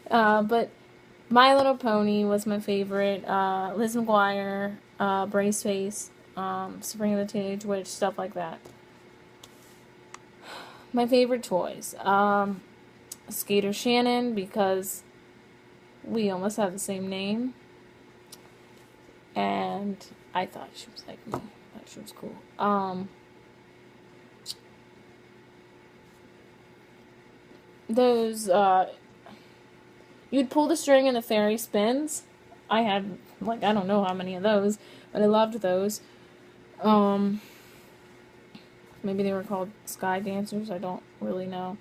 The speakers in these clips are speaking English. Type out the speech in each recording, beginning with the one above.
But My Little Pony was my favorite. Liz McGuire, Braceface, Sabrina the Teenage Witch, stuff like that. My favorite toys. Skater Shannon, because we almost have the same name. And I thought she was like me. I thought she was cool. Those, you'd pull the string and the fairy spins. I had, like, I don't know how many of those, but I loved those. Maybe they were called Sky Dancers. I don't really know.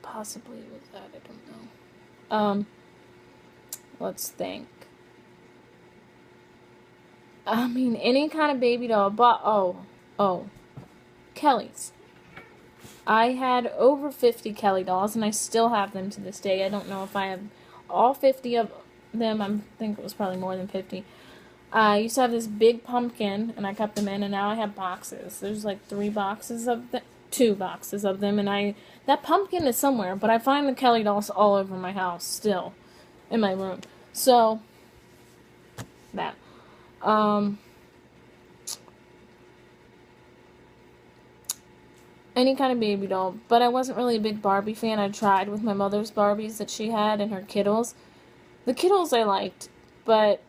Possibly was that. I don't know. Let's think. I mean, any kind of baby doll, but Kelly's. I had over 50 Kelly dolls, and I still have them to this day. I don't know if I have all 50 of them. I think it was probably more than 50. I used to have this big pumpkin, and I kept them in, and now I have boxes. There's like 2 boxes of them, and that pumpkin is somewhere, but I find the Kelly dolls all over my house still, in my room. So, that. Any kind of baby doll, but I wasn't really a big Barbie fan. I tried with my mother's Barbies that she had and her Kittles. The Kittles I liked, but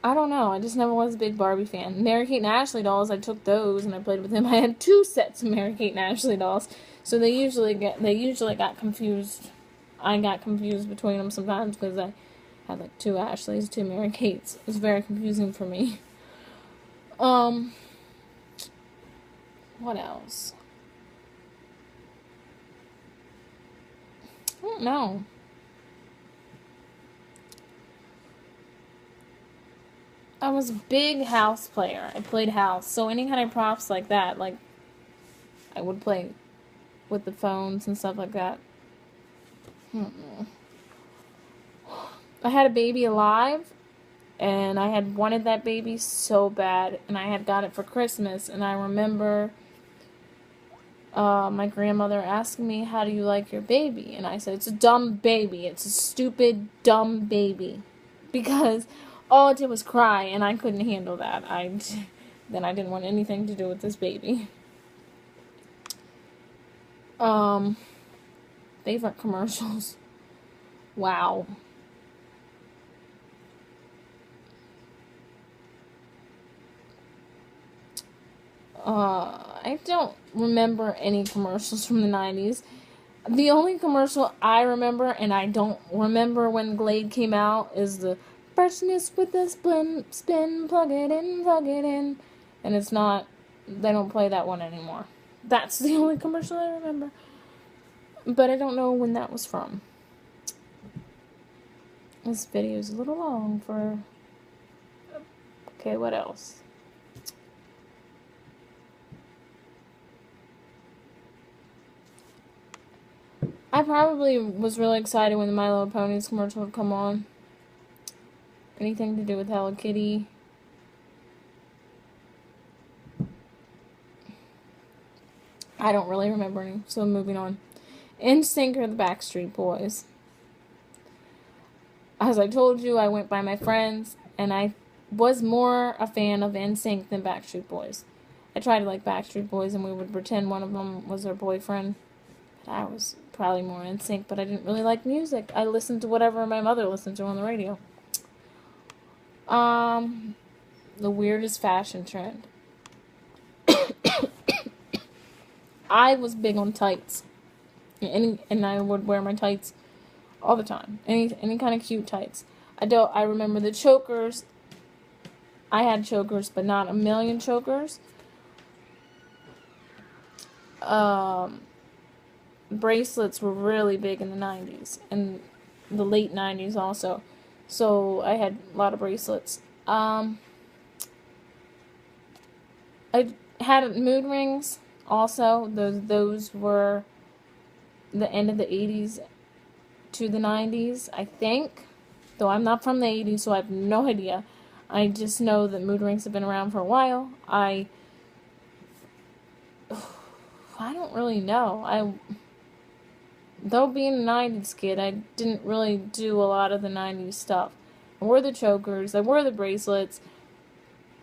I don't know. I just never was a big Barbie fan. Mary-Kate and Ashley dolls, I took those and I played with them. I had 2 sets of Mary-Kate and Ashley dolls, so they usually got confused. I got confused between them sometimes because I had like 2 Ashleys, 2 Mary-Kates. It was very confusing for me. What else? I don't know. I was a big house player. I played house. So any kind of props like that, like I would play with the phones and stuff like that. I had a baby alive, and I had wanted that baby so bad, and I had got it for Christmas, and I remember my grandmother asking me, how do you like your baby? And I said, it's a dumb baby. It's a stupid, dumb baby. Because all it did was cry, and I couldn't handle that. Then I didn't want anything to do with this baby. Favorite commercials. Wow. I don't remember any commercials from the 90s. The only commercial I remember, and I don't remember when Glade came out, is the freshness with the spin, plug it in. And it's not, they don't play that one anymore. That's the only commercial I remember. But I don't know when that was from. This video is a little long for... Okay, what else? I probably was really excited when the My Little Ponies commercial would come on. Anything to do with Hello Kitty. I don't really remember any, so moving on. NSYNC or the Backstreet Boys. As I told you, I went by my friends, and I was more a fan of NSYNC than Backstreet Boys. I tried to like Backstreet Boys, and we would pretend one of them was their boyfriend. But I was probably more NSYNC, but I didn't really like music. I listened to whatever my mother listened to on the radio. The weirdest fashion trend. I was big on tights. And I would wear my tights all the time. Any kind of cute tights. I remember the chokers. I had chokers, but not a million chokers. Bracelets were really big in the 90s. And the late 90s also. So I had a lot of bracelets. I had mood rings also. Those were the end of the 80s to the 90s, I think. Though I'm not from the 80s, so I have no idea. I just know that mood rings have been around for a while. I I don't really know. Though being a 90s kid, I didn't really do a lot of the 90s stuff. I wore the chokers, I wore the bracelets.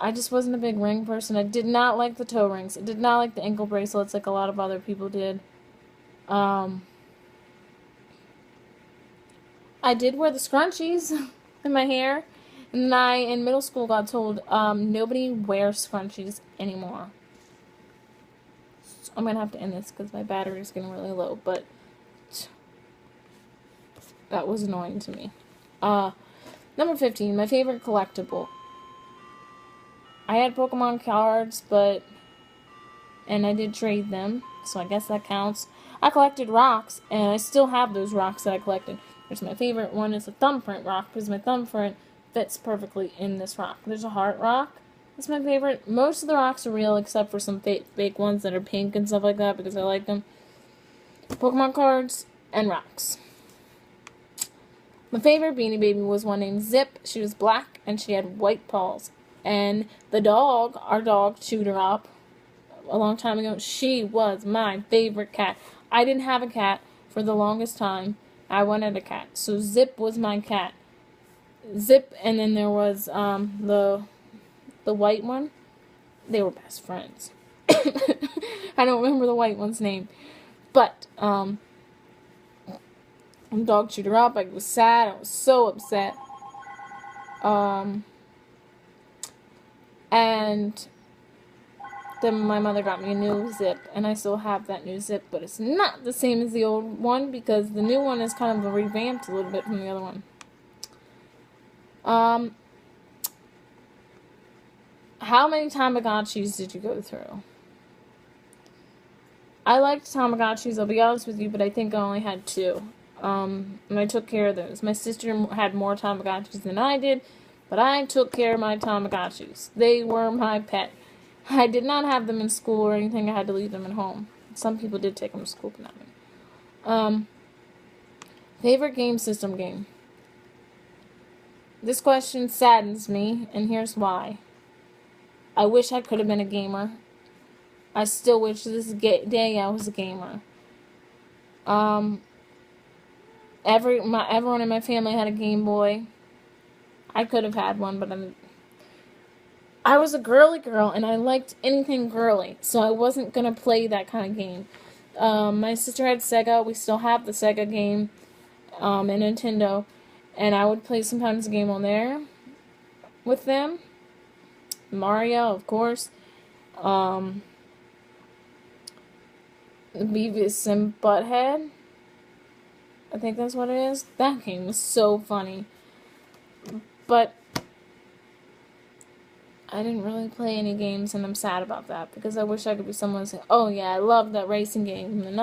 I just wasn't a big ring person. I did not like the toe rings. I did not like the ankle bracelets like a lot of other people did. I did wear the scrunchies in my hair. And I, in middle school, got told nobody wears scrunchies anymore. So I'm going to have to end this because my battery is getting really low. But that was annoying to me. Number 15, my favorite collectible. I had Pokemon cards, and I did trade them, so I guess that counts. I collected rocks, and I still have those rocks that I collected. There's my favorite one is a thumbprint rock, because my thumbprint fits perfectly in this rock. There's a heart rock. That's my favorite. Most of the rocks are real, except for some fake ones that are pink and stuff like that, because I like them. Pokemon cards and rocks. My favorite Beanie Baby was one named Zip. She was black, and she had white paws. And the dog, our dog, chewed her up a long time ago. She was my favorite cat. I didn't have a cat for the longest time. I wanted a cat. So Zip was my cat. Zip, and then there was the white one. They were best friends. I don't remember the white one's name. But, the dog chewed her up. I was sad. I was so upset. And then my mother got me a new Zip, and I still have that new Zip, but it's not the same as the old one, because the new one is kind of revamped a little bit from the other one. How many Tamagotchis did you go through? I liked Tamagotchis, I'll be honest with you, but I think I only had 2. And I took care of those. My sister had more Tamagotchis than I did, but I took care of my Tamagotchis. They were my pet. I did not have them in school or anything. I had to leave them at home. Some people did take them to school, but not me. Favorite game system game? This question saddens me, and here's why. I wish I could have been a gamer. I still wish to this day I was a gamer. Everyone in my family had a Game Boy. I could have had one, but I was a girly girl, and I liked anything girly, so I wasn't going to play that kind of game. My sister had Sega. We still have the Sega game, and Nintendo, and I would play sometimes a game on with them. Mario, of course. Beavis and Butthead. I think that's what it is. That game was so funny. But I didn't really play any games, and I'm sad about that, because I wish I could be someone to say, oh yeah, I love that racing game.